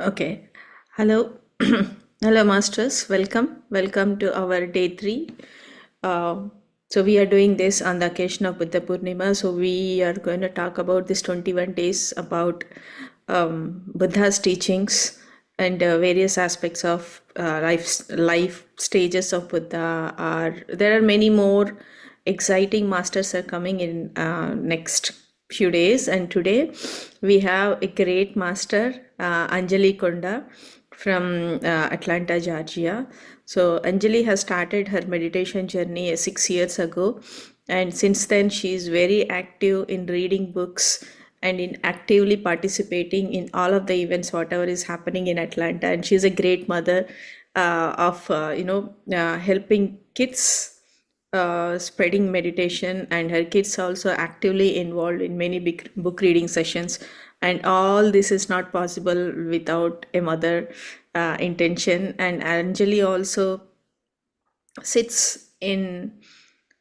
Okay. Hello. Hello, masters. Welcome to our day 3. Uh, so we are doing this on the occasion of Buddha Poonima. So we are going to talk about this 21 days about Buddha's teachings and various aspects of life stages of Buddha. There are many more exciting masters are coming in next few days, and today we have a great master, Anjali Konda from Atlanta, Georgia. So Anjali has started her meditation journey 6 years ago, and since then she is very active in reading books and in actively participating in all of the events whatever is happening in Atlanta. And she's a great mother of helping kids spreading meditation, and her kids also actively involved in many big book reading sessions. And all this is not possible without a mother intention. And Anjali also sits in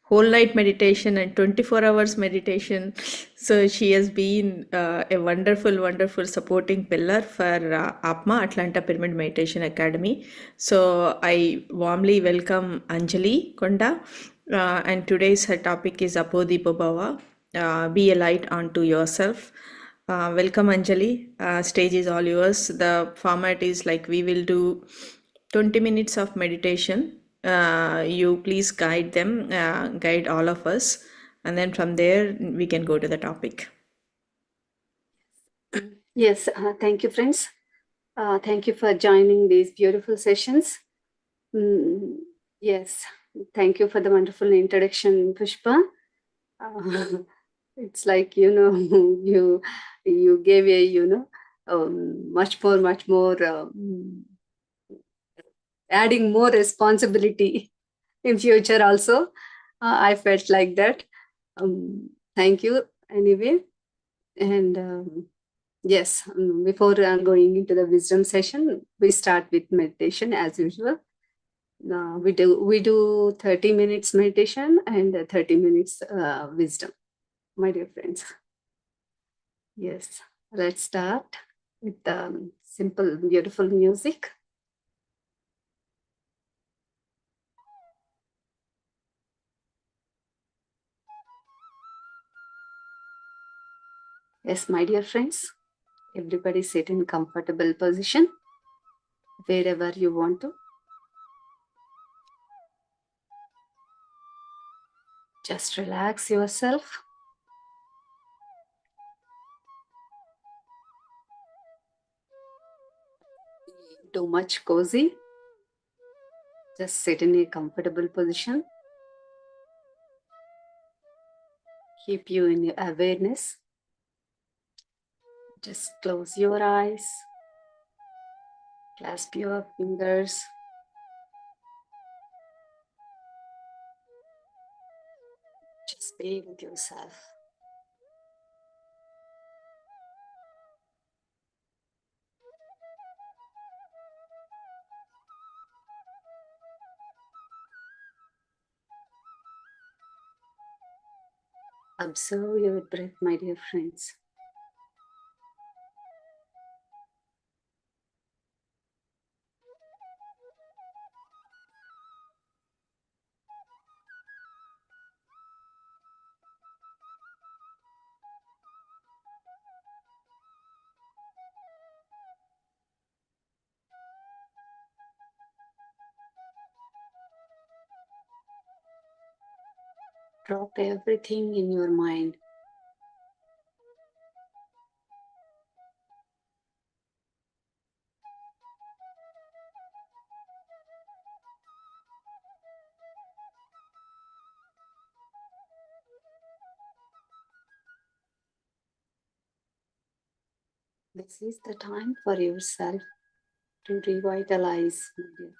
whole night meditation and 24 hours meditation. So she has been a wonderful supporting pillar for APMA, Atlanta Pyramid Meditation Academy. So I warmly welcome Anjali Konda, and today's her topic is Appo Deepo Bava, be a light unto yourself. Welcome, Anjali. Stage is all yours. The format is like we will do 20 minutes of meditation. You please guide all of us, and then from there we can go to the topic. Yes, thank you, friends. Thank you for joining these beautiful sessions. Yes, thank you for the wonderful introduction, Pushpa. It's like, you gave a, much more, adding more responsibility in future also. I felt like that. Thank you anyway. And yes, before going into the wisdom session, we start with meditation as usual. We do 30 minutes meditation and 30 minutes wisdom, my dear friends. Yes, let's start with simple, beautiful music. Yes, my dear friends, everybody sit in comfortable position wherever you want to. Just relax yourself. Too much cozy. Just sit in a comfortable position. Keep you in your awareness. Just close your eyes. Clasp your fingers. Just be with yourself. Observe your breath, my dear friends. Drop everything in your mind. This is the time for yourself to revitalize, my dear.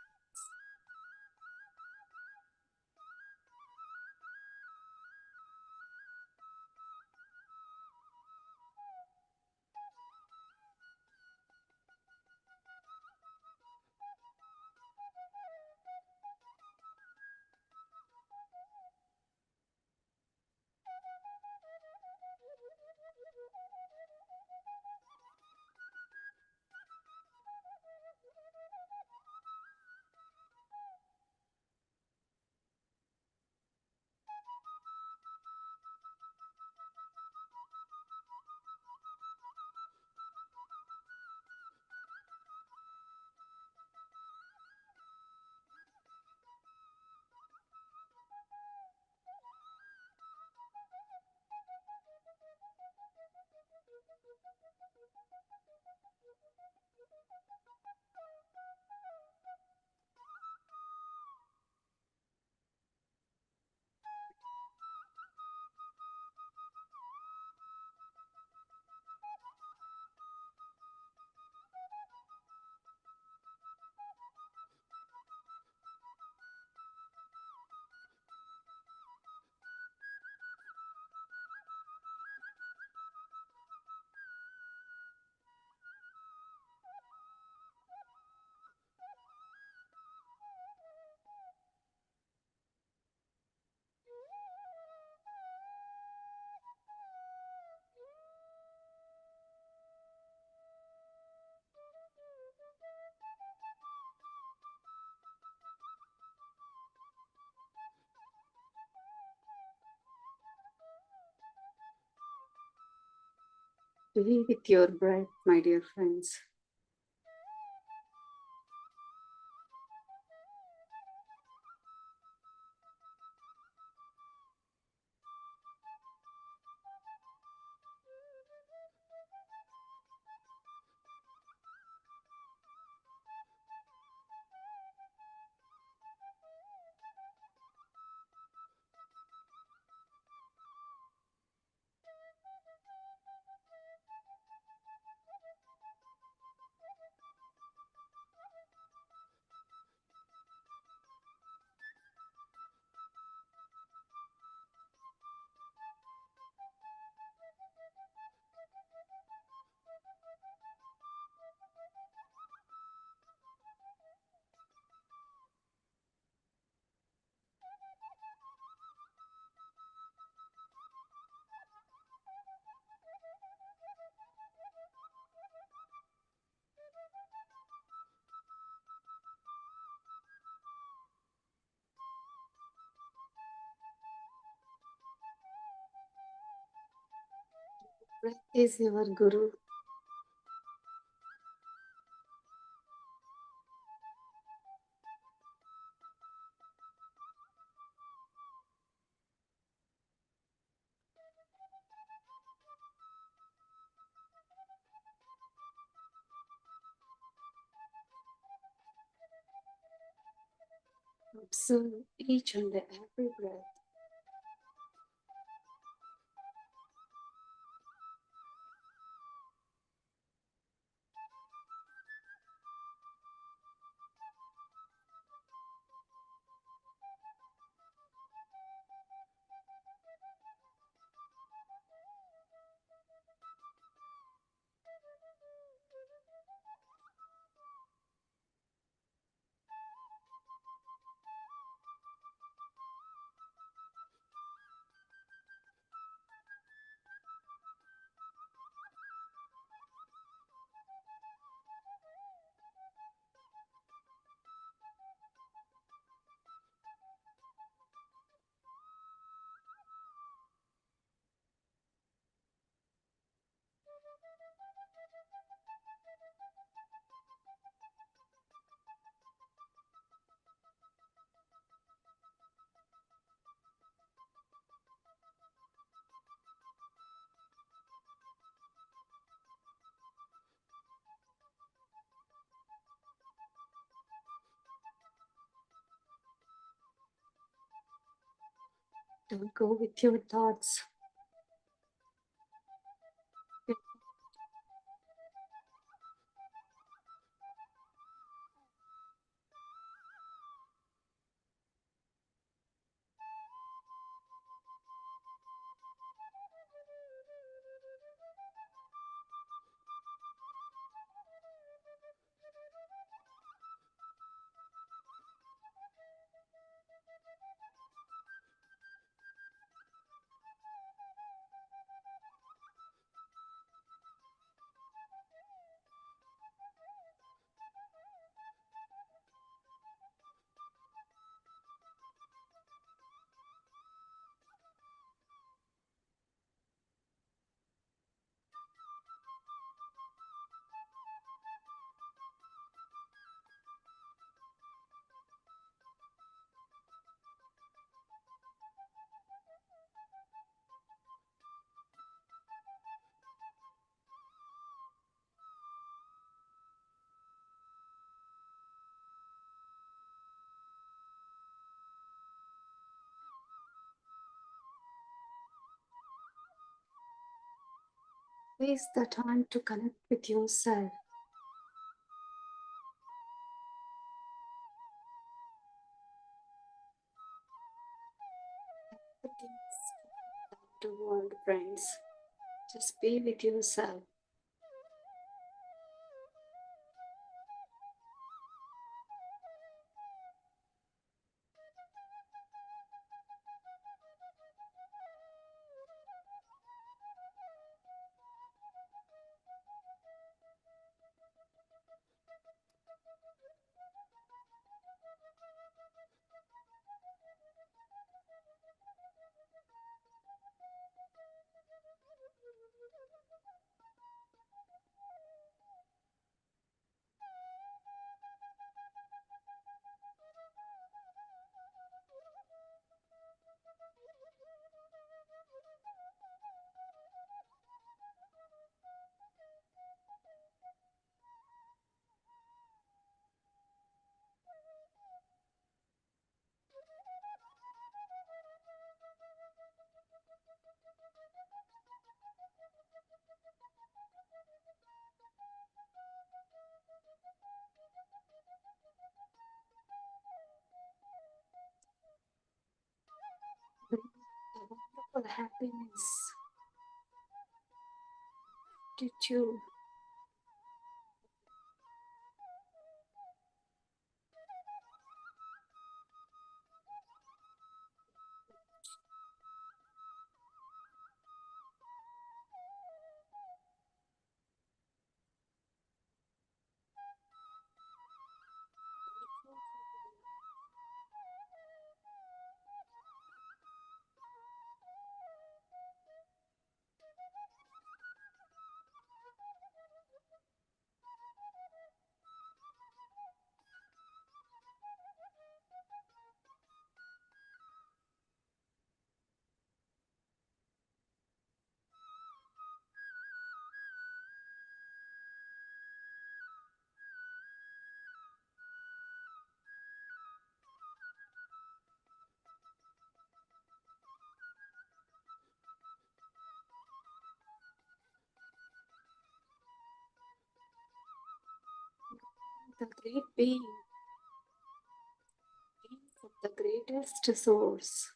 Be with your breath, my dear friends. Breath is your guru. Observe each and every breath. Don't go with your thoughts. Waste the time to connect with yourself. Everything is the world, friends. Just be with yourself. for happiness, gratitude. The great being from the greatest source.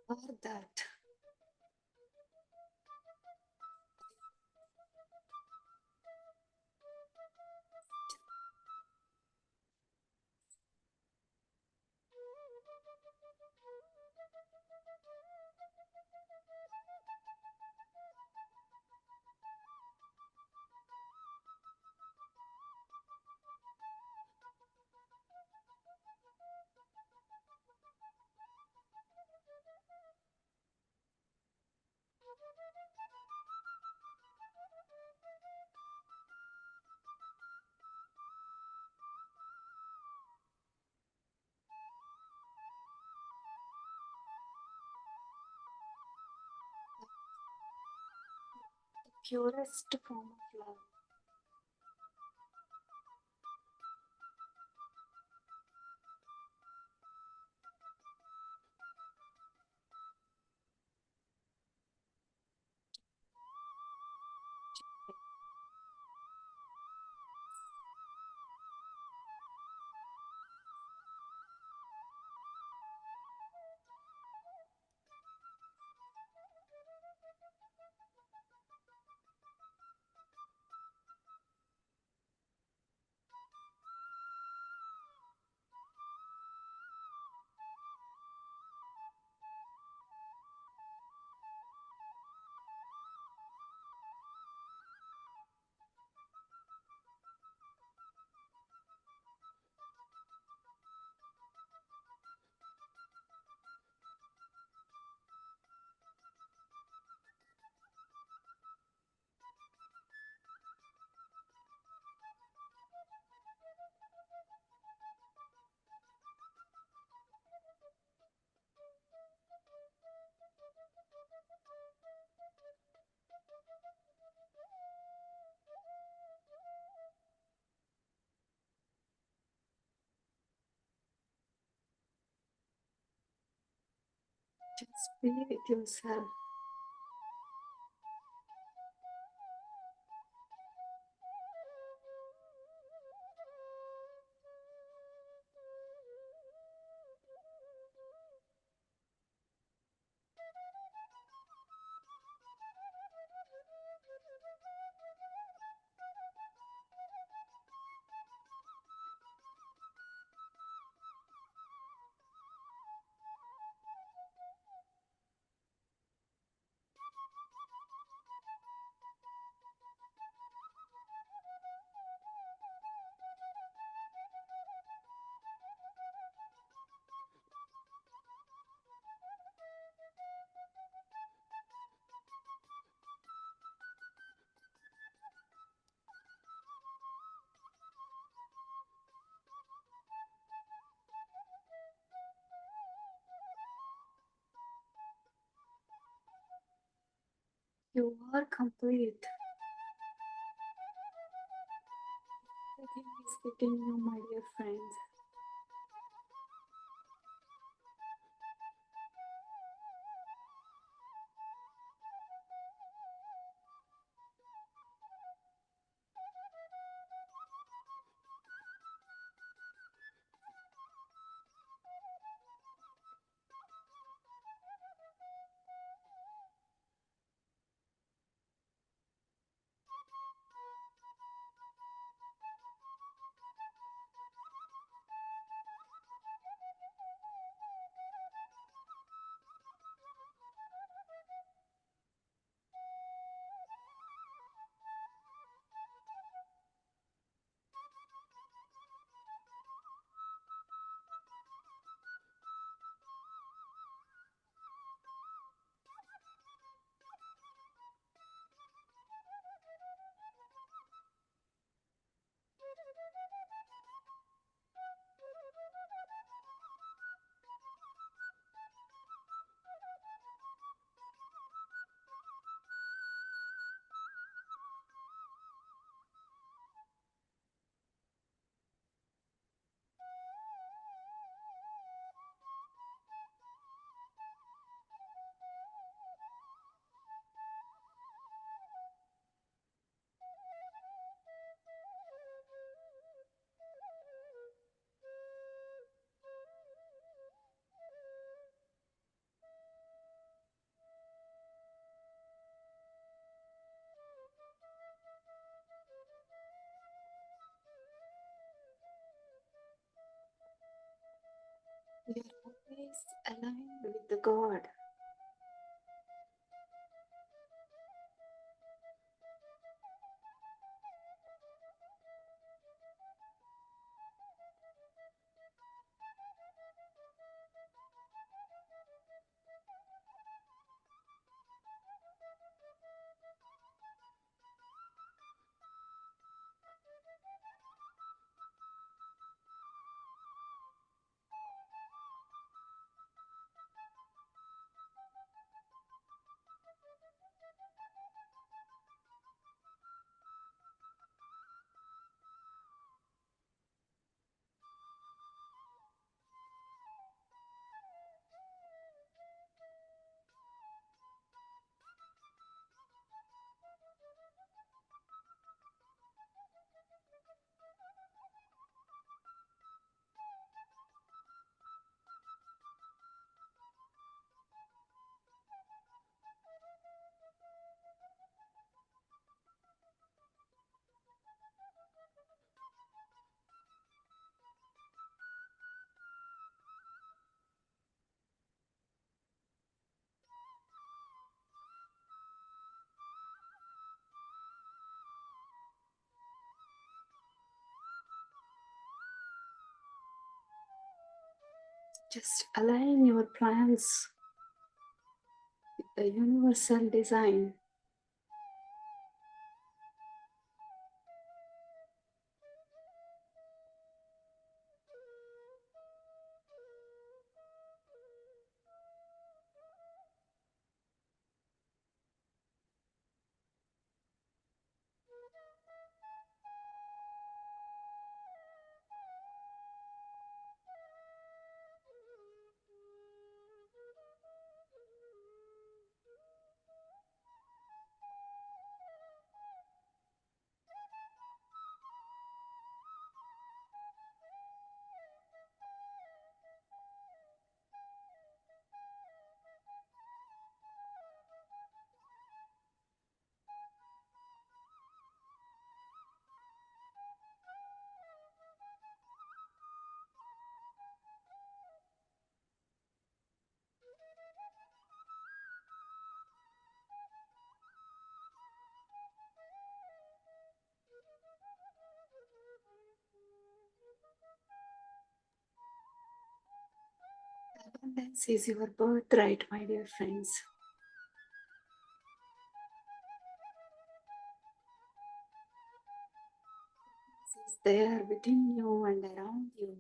Or that. Purest form of love. Be with yourself. You are complete. Everything is within you, my dear friends. You are always aligned with the God. Just align your plans with the universal design. Abundance is your birthright, my dear friends. It is there within you and around you.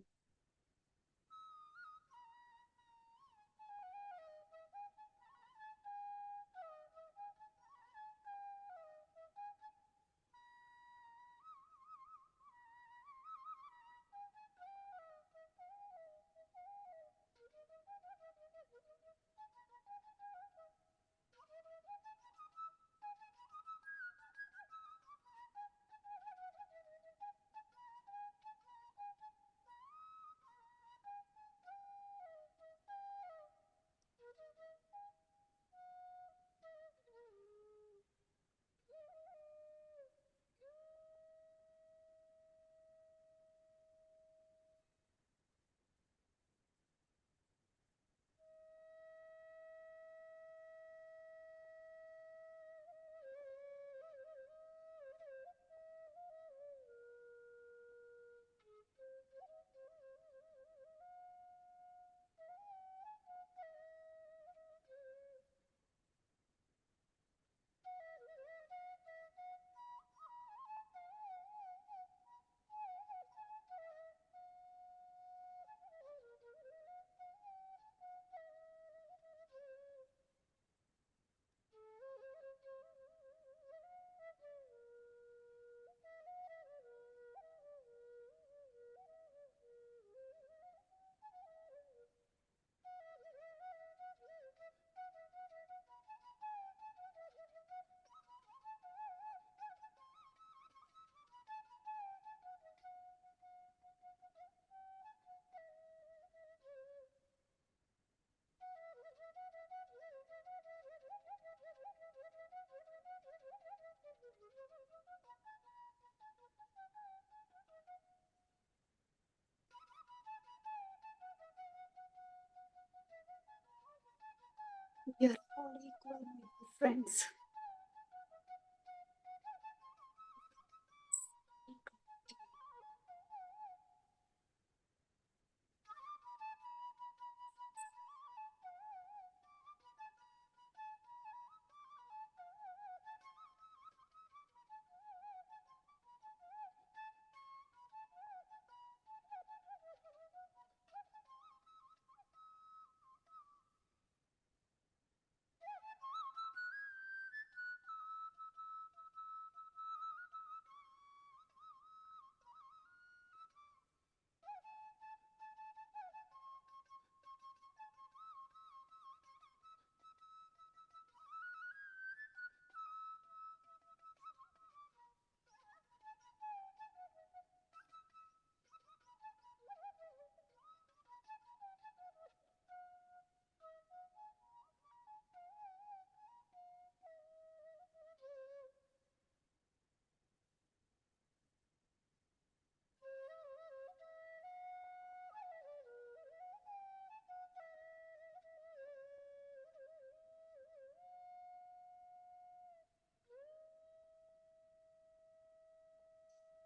We are all equal, my dear friends.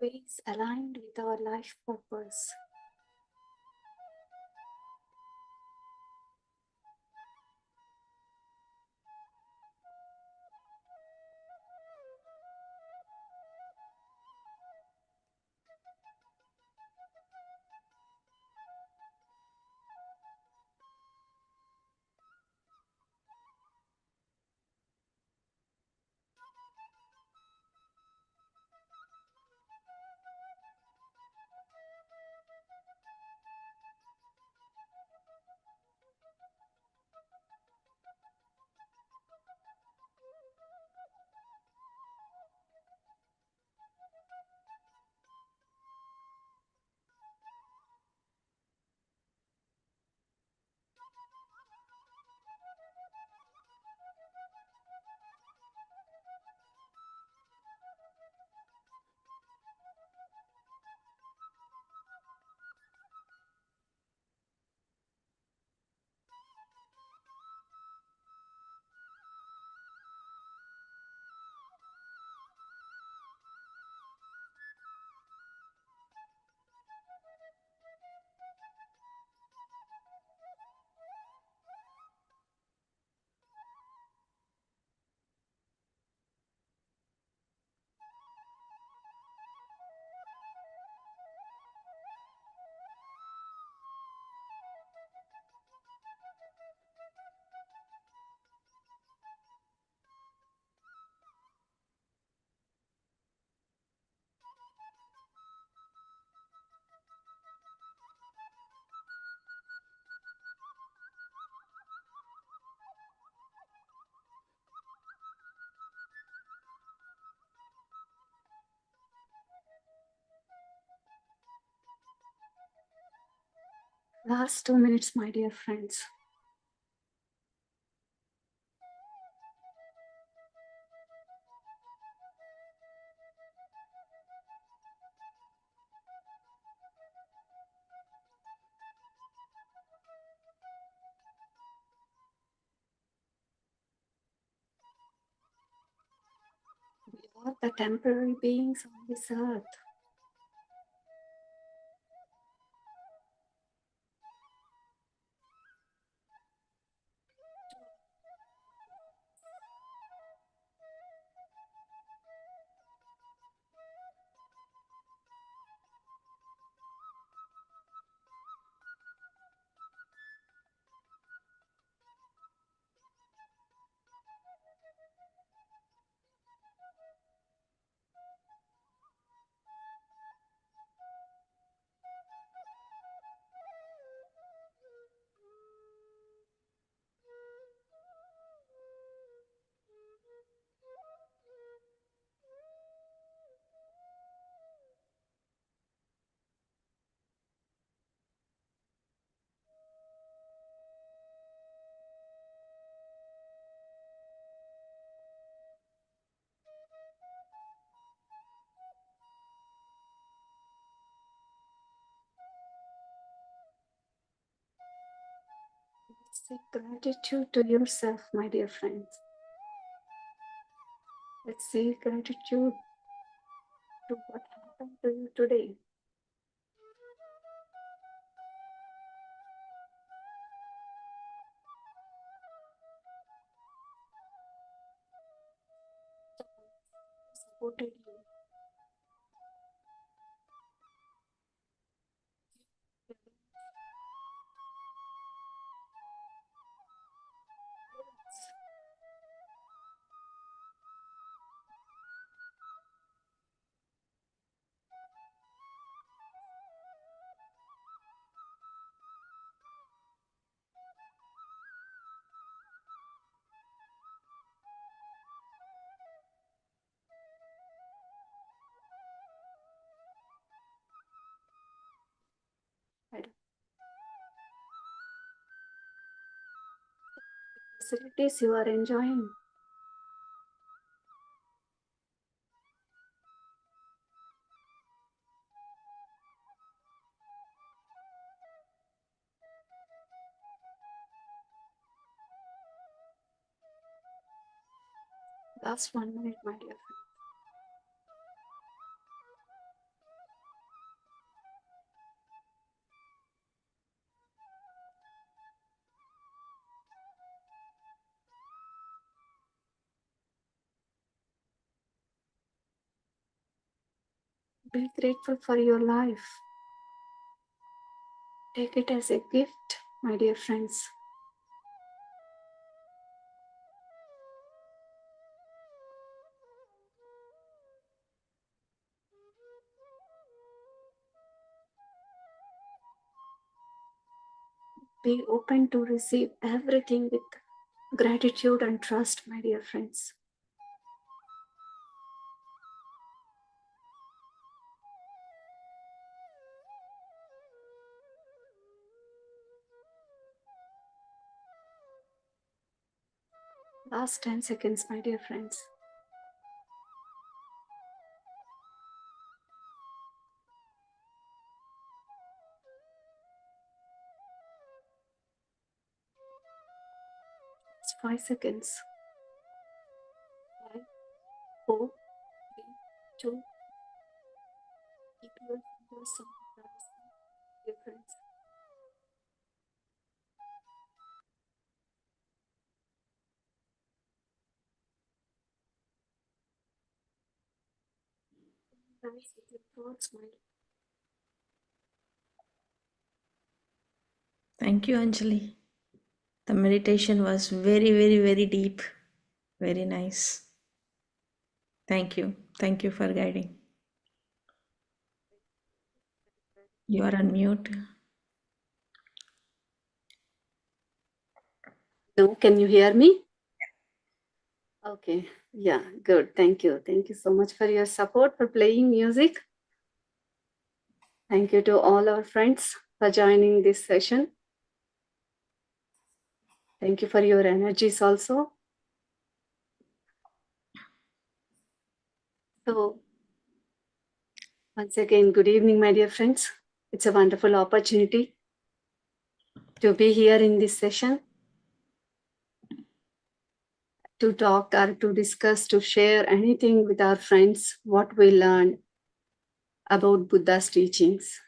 Ways aligned with our life purpose. Last 2 minutes, my dear friends. We are the temporary beings on this earth. Say gratitude to yourself, my dear friends. Let's say gratitude to what happened to you today. Supported you. Facilities you are enjoying. Last 1 minute, my dear friend. Be grateful for your life. Take it as a gift, my dear friends. Be open to receive everything with gratitude and trust, my dear friends. Last 10 seconds, my dear friends. It's 5 seconds. 5, 4, 3, 2. Keep your fingers on the horizon, dear friends. Rise with your thoughts, my dear. Thank you, Anjali. The meditation was very, very, very deep. Very nice. Thank you. Thank you for guiding. You are on mute. No, can you hear me? Okay, yeah, good. Thank you. Thank you so much for your support, for playing music. Thank you to all our friends for for joining this session. Thank you for your energies also. So, once again, good evening, my dear friends. It's a wonderful opportunity to be here in this session, to talk or to discuss, to share anything with our friends, what we learned about Buddha's teachings.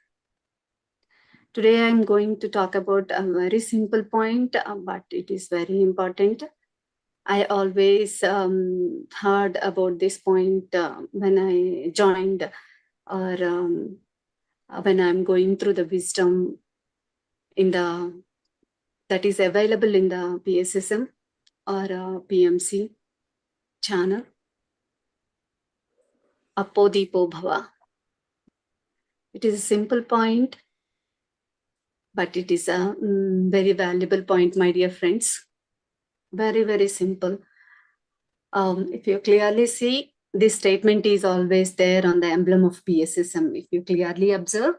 Today, I'm going to talk about a very simple point, but it is very important. I always heard about this point when I joined or when I'm going through the wisdom in the that is available in the PSSM or PMC channel. Appo Deepo Bava. It is a simple point, but it is a very valuable point, my dear friends. Very, very simple. If you clearly see, this statement is always there on the emblem of PSSM. If you clearly observe,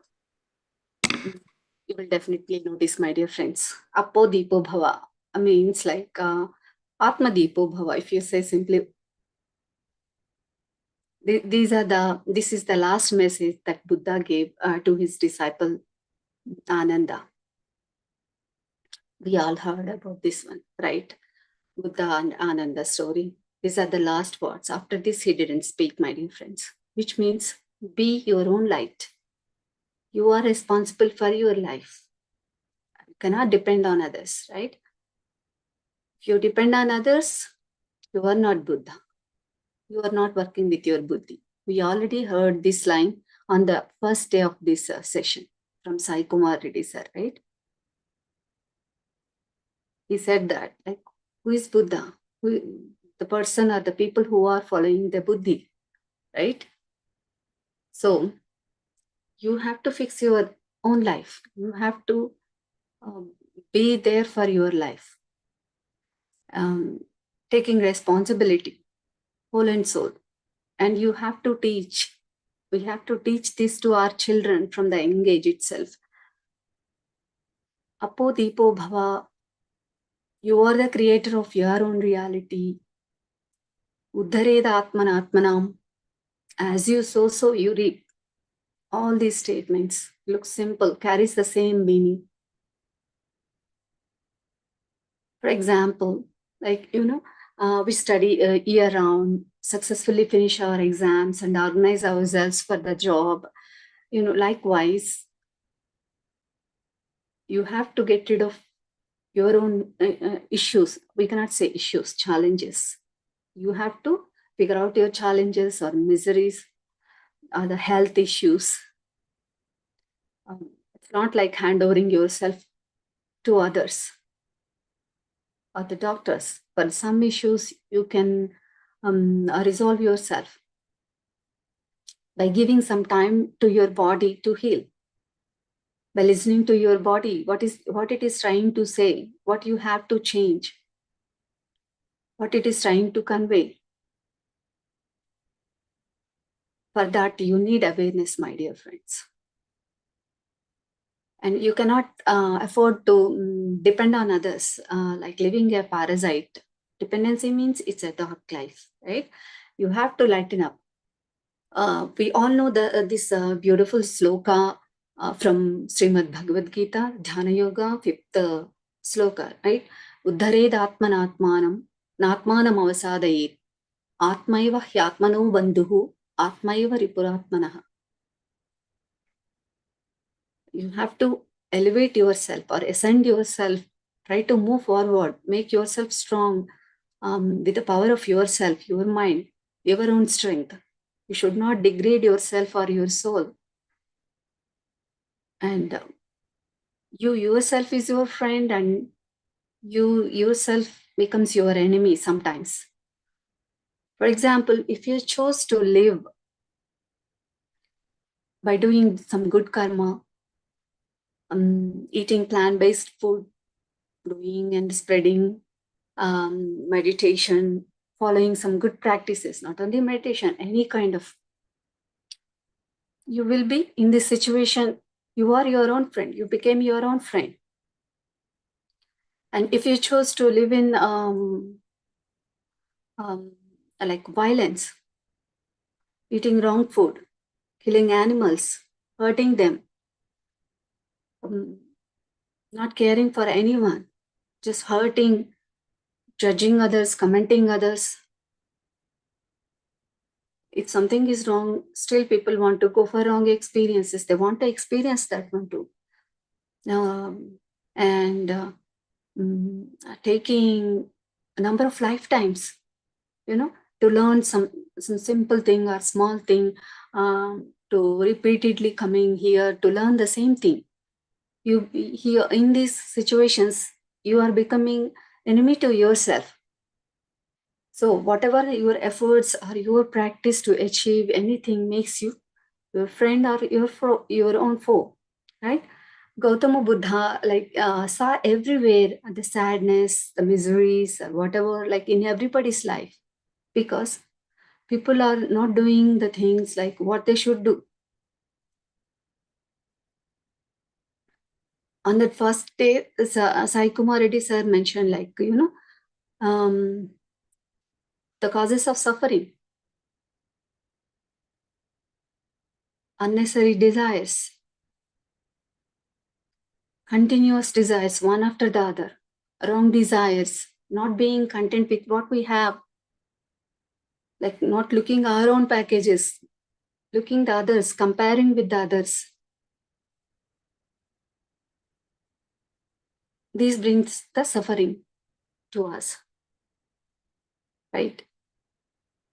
you will definitely notice, my dear friends. Appo Deepo Bhava means like Atma Deepo Bhava. If you say simply, this is the last message that Buddha gave to his disciple Ananda. We all heard about this one, right? Buddha and Ananda story. These are the last words. After this, he didn't speak, my dear friends, which means be your own light. You are responsible for your life. You cannot depend on others, right? If you depend on others, you are not Buddha. You are not working with your buddhi. We already heard this line on the first day of this session from Sai Kumar Reddy sir, right? He said that, like, who is Buddha? The person or the people who are following the buddhi, right? So you have to fix your own life. You have to be there for your life, taking responsibility, whole and soul. And you have to teach. We have to teach this to our children from the young age itself. Appo Deepo Bhava, you are the creator of your own reality. Uddhareda Atmanam, as you sow, so you reap. All these statements look simple, carries the same meaning. For example, like, we study year-round, successfully finish our exams and organize ourselves for the job. Likewise, you have to get rid of your own issues. We cannot say issues, challenges. You have to figure out your challenges or miseries or the health issues. It's not like handovering yourself to others or the doctors. For some issues, you can resolve yourself by giving some time to your body to heal, by listening to your body, what it is trying to say, what you have to change, what it is trying to convey. For that, you need awareness, my dear friends. And you cannot afford to depend on others, like living a parasite. Dependency means it's a dark life, right? You have to lighten up. We all know this beautiful sloka from Srimad Bhagavad Gita, Dhyana Yoga, 5th sloka, right? Uddhared atmanatmanam, natmanam avasadayet, atmaiva hyatmano bandhuhu, atmaiva ripuratmanaha. You have to elevate yourself or ascend yourself, try to move forward, make yourself strong with the power of yourself, your mind, your own strength. You should not degrade yourself or your soul. And you yourself is your friend, and you yourself becomes your enemy sometimes. For example, if you chose to live by doing some good karma, eating plant-based food, doing and spreading meditation, following some good practices, not only meditation, any kind of, you will be in this situation You are your own friend. You became your own friend. And if you chose to live in like violence, eating wrong food, killing animals, hurting them, not caring for anyone, just hurting, judging others, commenting others. If something is wrong, still people want to go for wrong experiences. They want to experience that one too. And taking a number of lifetimes, to learn some simple thing or small thing, to repeatedly coming here to learn the same thing. You here in these situations, you are becoming enemy to yourself. So whatever your efforts or your practice to achieve anything makes you your friend or your own foe, right? Gautama Buddha saw everywhere the sadness, the miseries, or whatever, like in everybody's life, because people are not doing the things like what they should do. On that first day, Sai Kumar Reddy sir mentioned, the causes of suffering, unnecessary desires, continuous desires, one after the other, wrong desires, not being content with what we have, like not looking our own packages, looking the others, comparing with the others. This brings the suffering to us, right?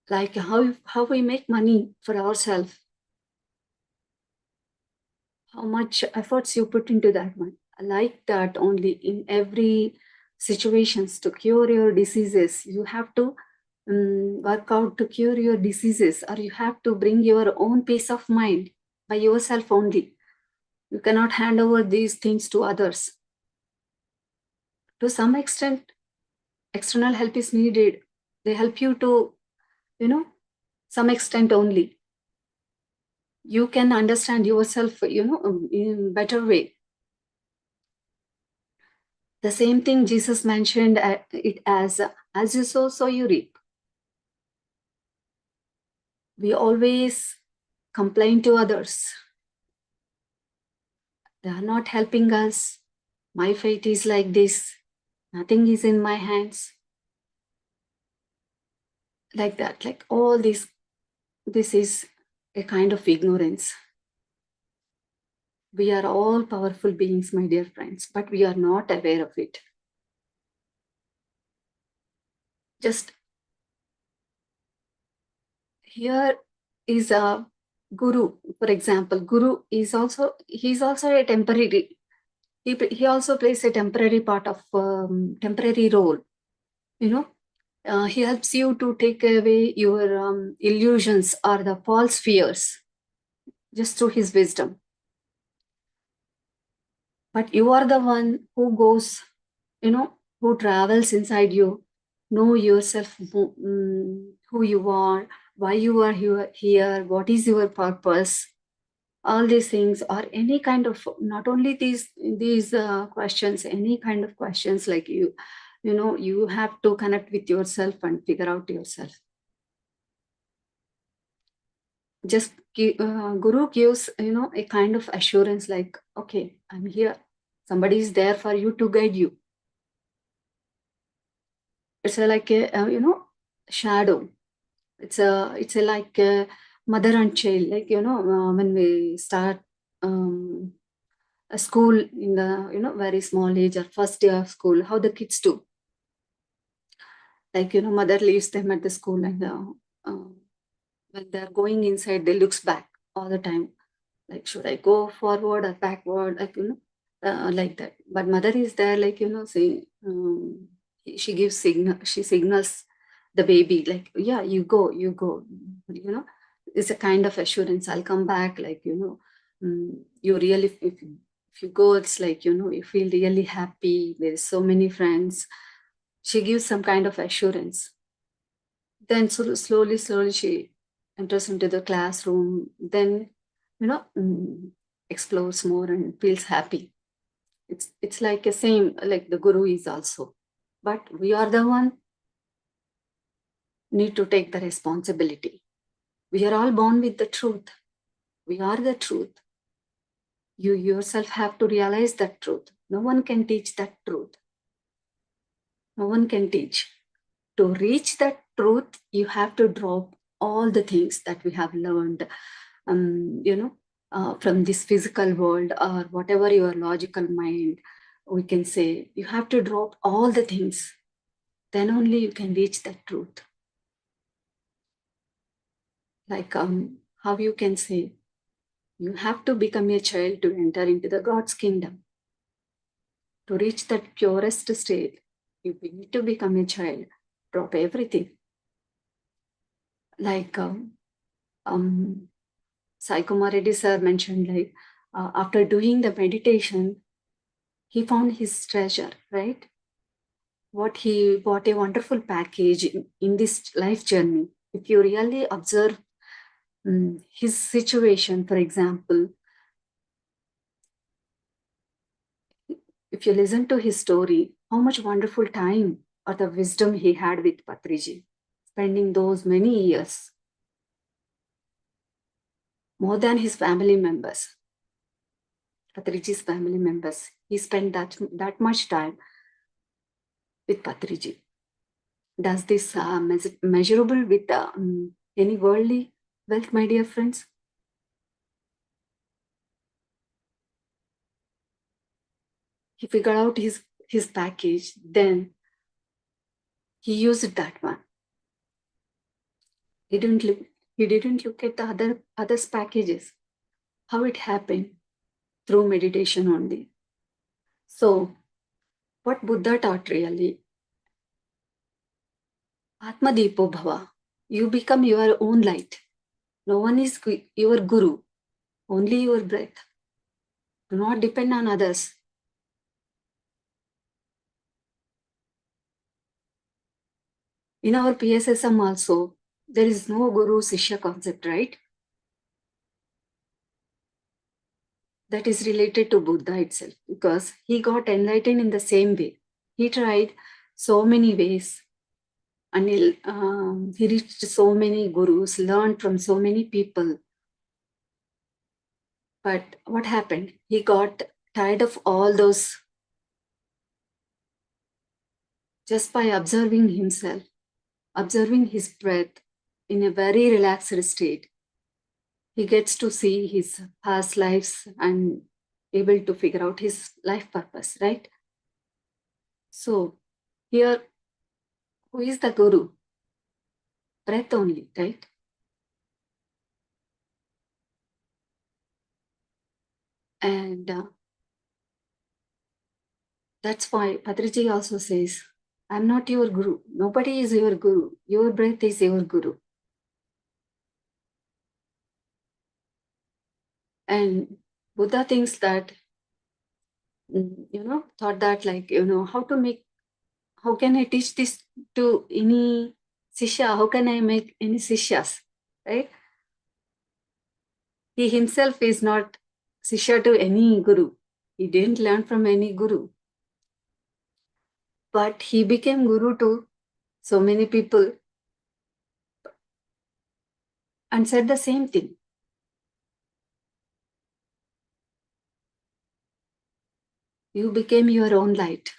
Like how we make money for ourselves, how much efforts you put into that one. Like that only in every situations to cure your diseases, you have to work out to cure your diseases, or you have to bring your own peace of mind by yourself only. You cannot hand over these things to others. To some extent, external help is needed. They help you to, some extent only. You can understand yourself, in better way. The same thing Jesus mentioned it as you sow, so you reap. We always complain to others. They are not helping us. My fate is like this. Nothing is in my hands. Like that, like all this is a kind of ignorance. We are all powerful beings, my dear friends, but we are not aware of it. Just here is a guru, for example. Guru is also, he's also a temporary, he also plays a temporary part of temporary role. He helps you to take away your illusions or the false fears just through his wisdom. But you are the one who goes, who travels inside you, know yourself, who you are, why you are here, what is your purpose, all these things, or any kind of, not only these questions, any kind of questions, like you have to connect with yourself and figure out yourself. Just Guru gives, a kind of assurance, like, okay, I'm here. Somebody is there for you to guide you. It's like a, shadow. It's a like a mother and child. Like, when we start a school in the, very small age or first day of school, how the kids do. Like, mother leaves them at the school, and when they're going inside, they looks back all the time. Like, should I go forward or backward? Like, like that. But mother is there, like, say, she gives she signals the baby, like, yeah, you go. It's a kind of assurance. I'll come back, like, you really, if you go, it's like, you feel really happy. There's so many friends. She gives some kind of assurance. Then slowly she enters into the classroom. Then, explores more and feels happy. It's like a same, like the Guru is also. But we are the one need to take the responsibility. We are all born with the truth. We are the truth. You yourself have to realize that truth. No one can teach that truth. No one can teach. To reach that truth, you have to drop all the things that we have learned, from this physical world or whatever your logical mind, we can say, you have to drop all the things. Then only you can reach that truth. Like how you can say, you have to become a child to enter into the God's kingdom. To reach that purest state, you need to become a child, drop everything. Like Sai Kumar Reddy sir mentioned, like after doing the meditation, he found his treasure, right? What a wonderful package in this life journey. If you really observe his situation, for example, if you listen to his story, how much wonderful time or the wisdom he had with Patriji, spending those many years, more than his family members, Patriji's family members. He spent that much time with Patriji. Does this measurable with any worldly wealth, my dear friends? He figured out his package, then he used that one. He didn't look at the others packages. How it happened? Through meditation only. So what Buddha taught really? Atma Deepo Bhava. You become your own light. No one is your guru. Only your breath. Do not depend on others. In our PSSM also, there is no Guru Sishya concept, right? That is related to Buddha itself, because he got enlightened in the same way. He tried so many ways and he reached so many gurus, learned from so many people. But what happened? He got tired of all those just by observing himself, observing his breath in a very relaxed state. He gets to see his past lives and able to figure out his life purpose, right? So here, who is the guru? Breath only, right? And that's why Patriji also says, I'm not your guru. Nobody is your guru. Your breath is your guru. And Buddha thinks that, thought that like, how can I teach this to any Sishya? How can I make any Sishyas, right? He himself is not Sishya to any guru. He didn't learn from any guru. But he became guru to so many people and said the same thing. You became your own light.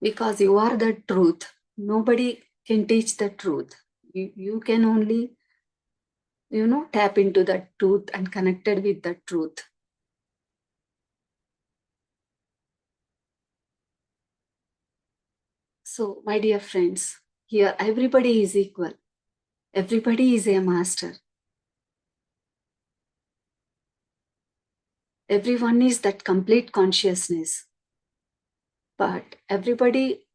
Because you are the truth. Nobody can teach the truth. You can only, tap into the truth and connected with the truth. So, my dear friends, here everybody is equal. Everybody is a master. Everyone is that complete consciousness. But everybody,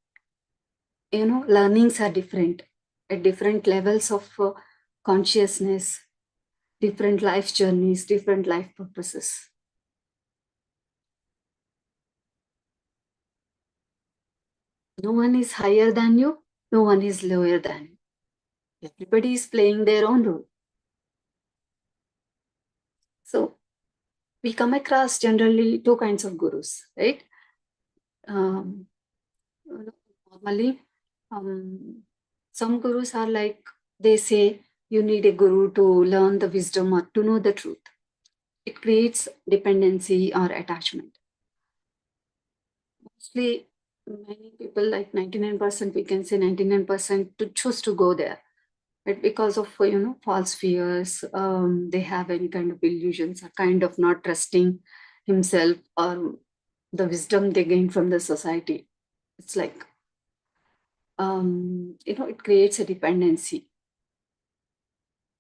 learnings are different at different levels of consciousness, different life journeys, different life purposes. No one is higher than you, no one is lower than you. Everybody is playing their own role. So we come across generally two kinds of gurus, right? Normally, some gurus are like, they say you need a guru to learn the wisdom or to know the truth. It creates dependency or attachment. Mostly, many people, like 99%, we can say 99% to choose to go there. But because of, false fears, they have any kind of illusions, or kind of not trusting himself or the wisdom they gain from the society. It's like, it creates a dependency.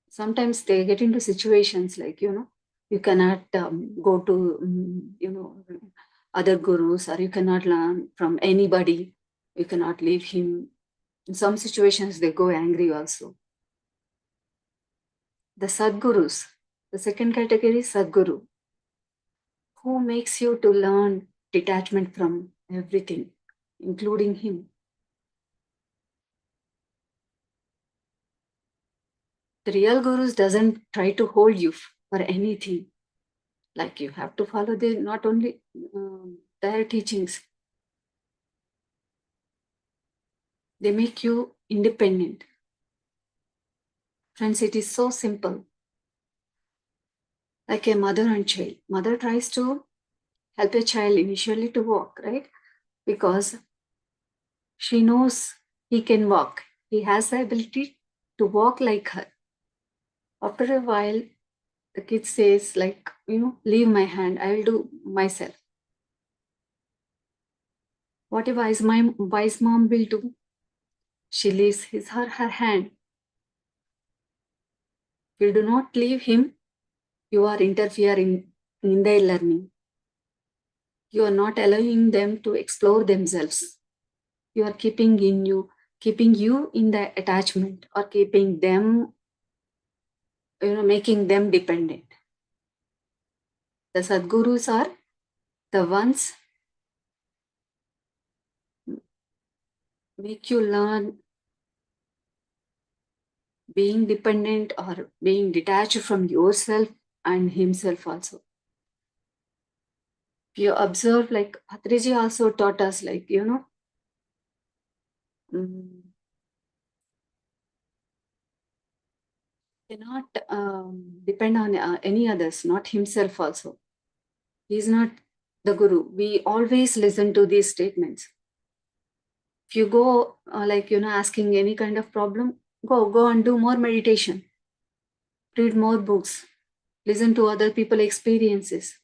Sometimes they get into situations like, you cannot go to, other gurus, or you cannot learn from anybody. You cannot leave him. In some situations, they go angry also. The Sadgurus, the second category is Sadguru, who makes you to learn detachment from everything, including him. The real gurus doesn't try to hold you for anything. Like, you have to follow not only their teachings, they make you independent. Friends, it is so simple. Like a mother and child. Mother tries to help a child initially to walk, right? Because she knows he can walk. He has the ability to walk like her. After a while, the kid says, like, leave my hand, I will do myself. What a wise mom will do? She leaves her hand. If you do not leave him, you are interfering in their learning. You are not allowing them to explore themselves. You are keeping you in the attachment, or keeping them, making them dependent. The Sadgurus are the ones make you learn being dependent or being detached from yourself and himself also. If you observe, like Patriji also taught us, like, cannot depend on any others, not himself also. He is not the guru. We always listen to these statements. If you go, asking any kind of problem, go and do more meditation. Read more books. Listen to other people's experiences.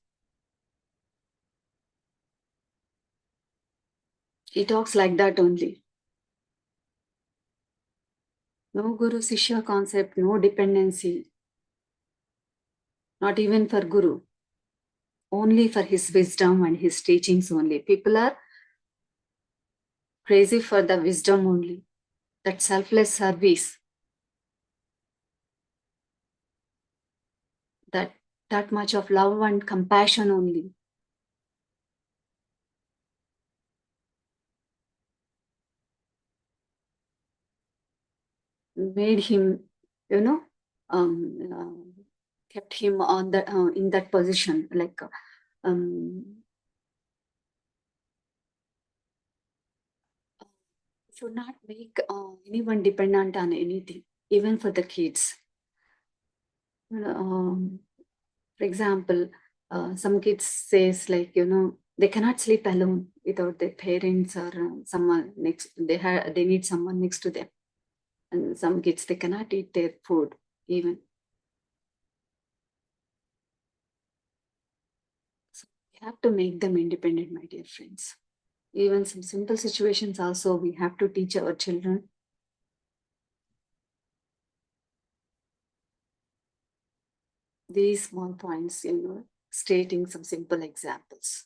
He talks like that only. No Guru Sishya concept, no dependency. Not even for Guru. Only for his wisdom and his teachings only. People are crazy for the wisdom only. That selfless service. That much of love and compassion only. Made him, kept him on the in that position, like should not make anyone dependent on anything, even for the kids. For example, some kids says, like, they cannot sleep alone without their parents or someone next. They need someone next to them. And some kids, they cannot eat their food even. So we have to make them independent, my dear friends. Even some simple situations also we have to teach our children. These small points, stating some simple examples.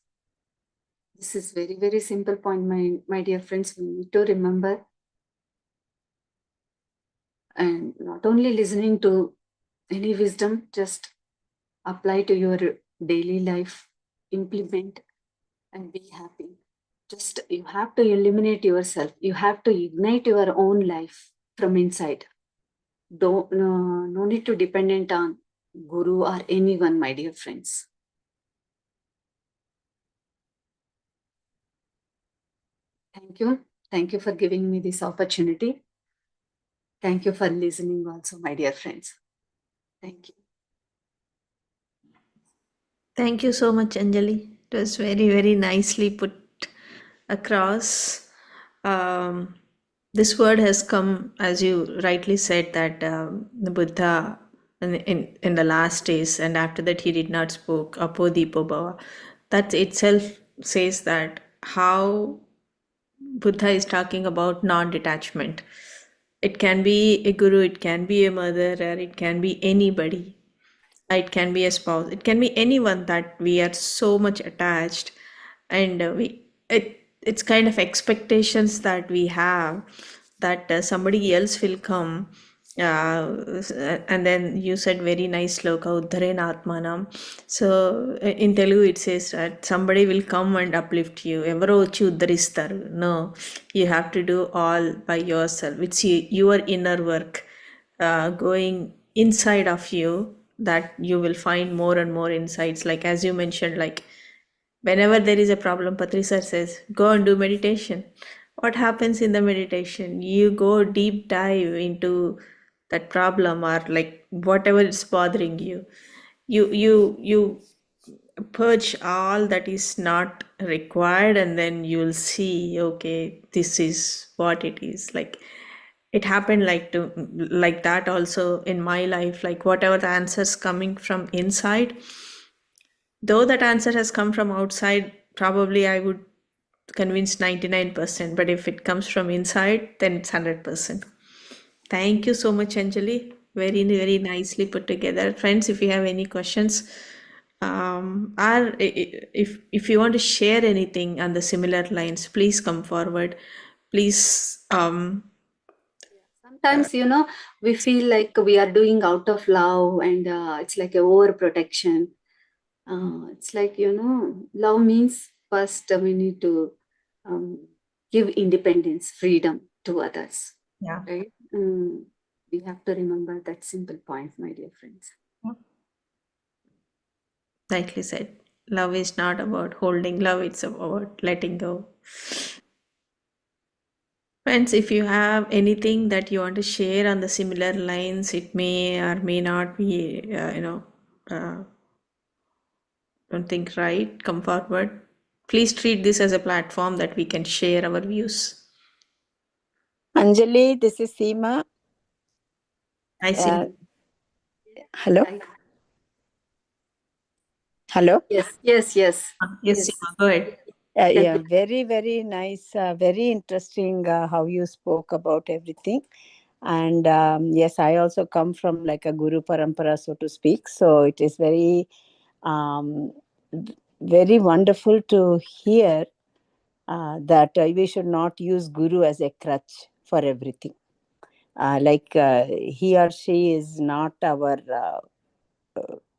This is very, very simple point, my dear friends, we need to remember. And not only listening to any wisdom, just apply to your daily life, implement, and be happy. Just, you have to eliminate yourself. You have to ignite your own life from inside. No need to dependent on guru or anyone, my dear friends. Thank you. Thank you for giving me this opportunity. Thank you for listening also, my dear friends. Thank you. Thank you so much, Anjali. It was very, very nicely put across. Um, this word has come, as you rightly said, that the Buddha in the last days, and after that he did not spoke, Appo Deepo Bava. That itself says that how Buddha is talking about non-detachment. It can be a guru, it can be a mother, or it can be anybody. It can be a spouse, it can be anyone that we are so much attached, and it's kind of expectations that we have that somebody else will come, and then you said very nice sloka uddharena atmanam. So in Telugu it says that somebody will come and uplift you, evaro vachi uddharistaru. No, you have to do all by yourself. It's your inner work, going inside of you, that you will find more and more insights. Like as you mentioned, like whenever there is a problem, Patriji says, go and do meditation. What happens in the meditation? You go deep dive into that problem, or like whatever is bothering you. You purge all that is not required, and then you'll see, okay, this is what it is. Like it happened like that also in my life. Like whatever the answers coming from inside, though that answer has come from outside, probably I would convince 99%, but if it comes from inside, then it's 100%. Thank you so much, Anjali. Very, very nicely put together. Friends, if you have any questions, or if you want to share anything on the similar lines, please come forward. Please, Sometimes, we feel like we are doing out of love, and it's like a overprotection. It's like, love means first we need to give independence, freedom to others, yeah, right? We have to remember that simple point, my dear friends. rightly said. Love is not about holding love, it's about letting go. Friends, if you have anything that you want to share on the similar lines, it may or may not be, don't think right, come forward. Please treat this as a platform that we can share our views. Anjali, this is Seema. I see. Hello? Hello? Yes. Yes, Yes. Seema, go ahead. Yeah, very, very nice. Very interesting how you spoke about everything. And yes, I also come from like a Guru Parampara, so to speak. So it is very, very wonderful to hear that we should not use Guru as a crutch for everything. He or she is not our,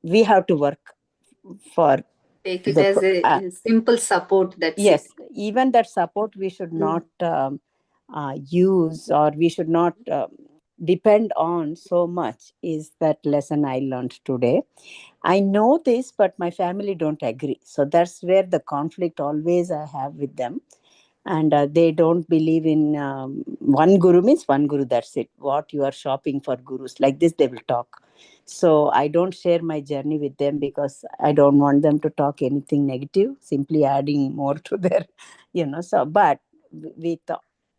we have to work for. Take it as a simple support. That's yes, it. even that support we should not use, or we should not depend on so much, is that lesson I learned today. I know this, but my family don't agree, so that's where the conflict always I have with them. And they don't believe in one guru means one guru, that's it. What you are shopping for gurus like this, they will talk. So I don't share my journey with them, because I don't want them to talk anything negative, simply adding more to their so. But with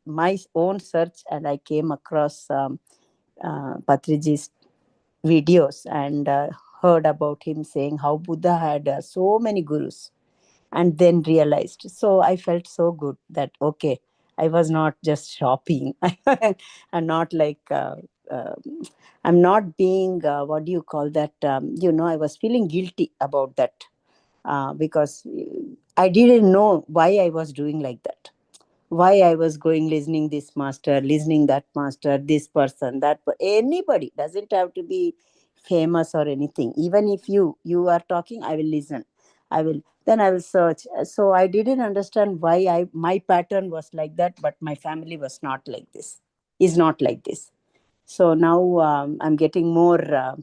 my own search, and I came across Patriji's videos, and heard about him saying how Buddha had so many gurus, and then realized. So I felt so good that, okay, I was not just shopping. I'm not like, I'm not being, what do you call that? I was feeling guilty about that because I didn't know why I was doing like that. Why I was going listening this master, listening that master, this person, anybody, doesn't have to be famous or anything. Even if you are talking, I will listen. I will search. So I didn't understand why my pattern was like that, but my family was not like this, is not like this. So now I'm getting more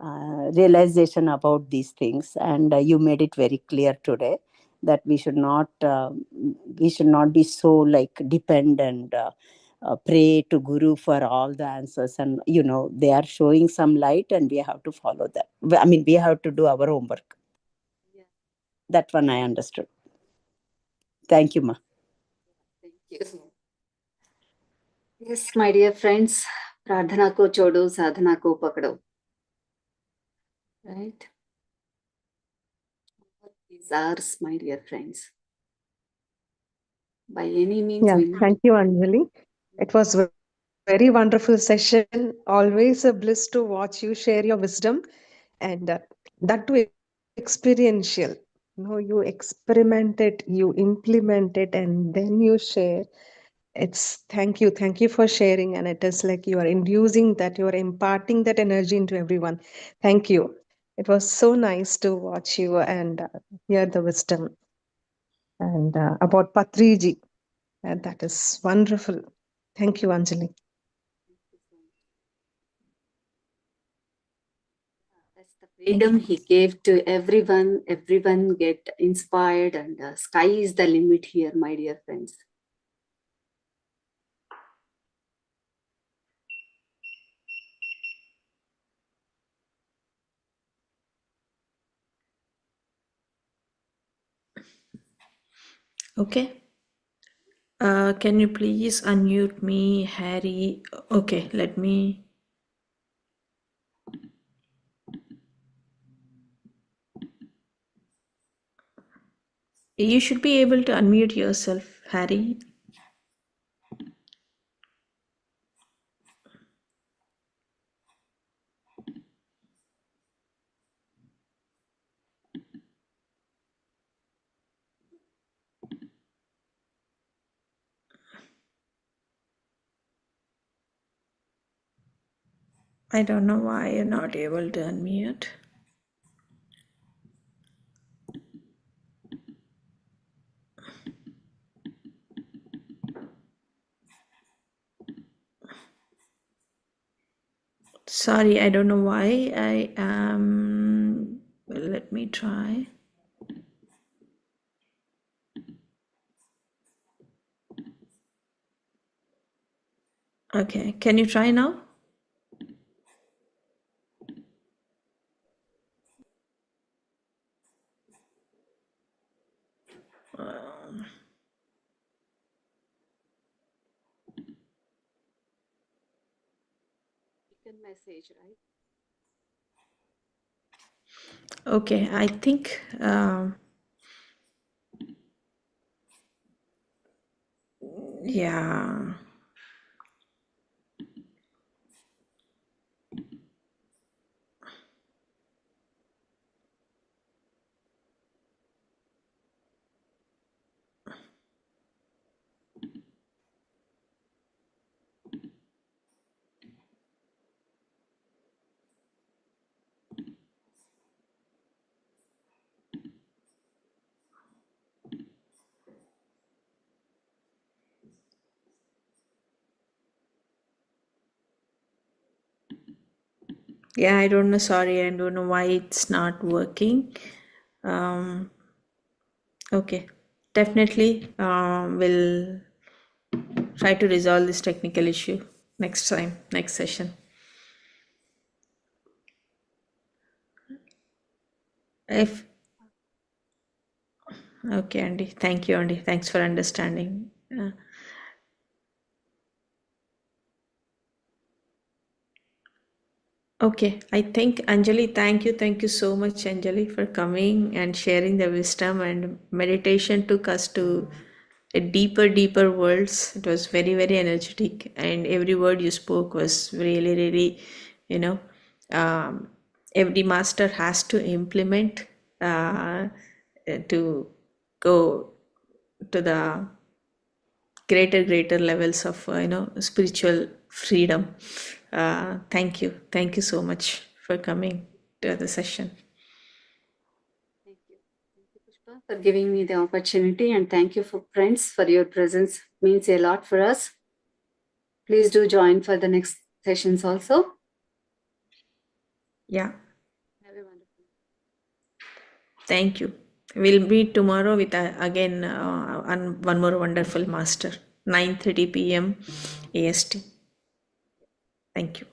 realization about these things, and you made it very clear today that we should not be so like dependent, pray to Guru for all the answers, and they are showing some light and we have to follow that. I mean, we have to do our homework. Yeah. That one I understood. Thank you, Ma. Thank you. Yes, my dear friends, pradhana ko chodo, sadhana ko pakdo. Right? These ours, my dear friends. By any means, Yeah, we need thank you, Anjali. It was a very wonderful session. Always a bliss to watch you share your wisdom, and that too experiential. You experiment it, you implement it, and then you share. Thank you for sharing. And it is like you are inducing that, you are imparting that energy into everyone. Thank you. It was so nice to watch you and hear the wisdom. And about Patriji, that is wonderful. Thank you, Anjali. That's the freedom he gave to everyone. Everyone get inspired, and the sky is the limit here, my dear friends. Okay. Can you please unmute me, Harry? Okay, let me. You should be able to unmute yourself, Harry. I don't know why you're not able to unmute. Sorry, I don't know why I am. Well, let me try. Okay, can you try now? You can message, right? Okay, I think. Yeah. Yeah, I don't know. Sorry, I don't know why it's not working. Okay, definitely we'll try to resolve this technical issue next time, next session. If okay, Andy, thank you, Andy. Thanks for understanding. Okay, I think Anjali, thank you so much, Anjali, for coming and sharing the wisdom, and meditation took us to a deeper worlds. It was very, very energetic, and every word you spoke was really, really, you know, every master has to implement to go to the greater levels of spiritual freedom. Thank you so much for coming to the session. Thank you, Pushpa, for giving me the opportunity, and thank you for friends for your presence. Means a lot for us. Please do join for the next sessions also. Yeah, Thank you. We'll meet tomorrow with again one more wonderful master. 9:30 p.m. AST. Thank you.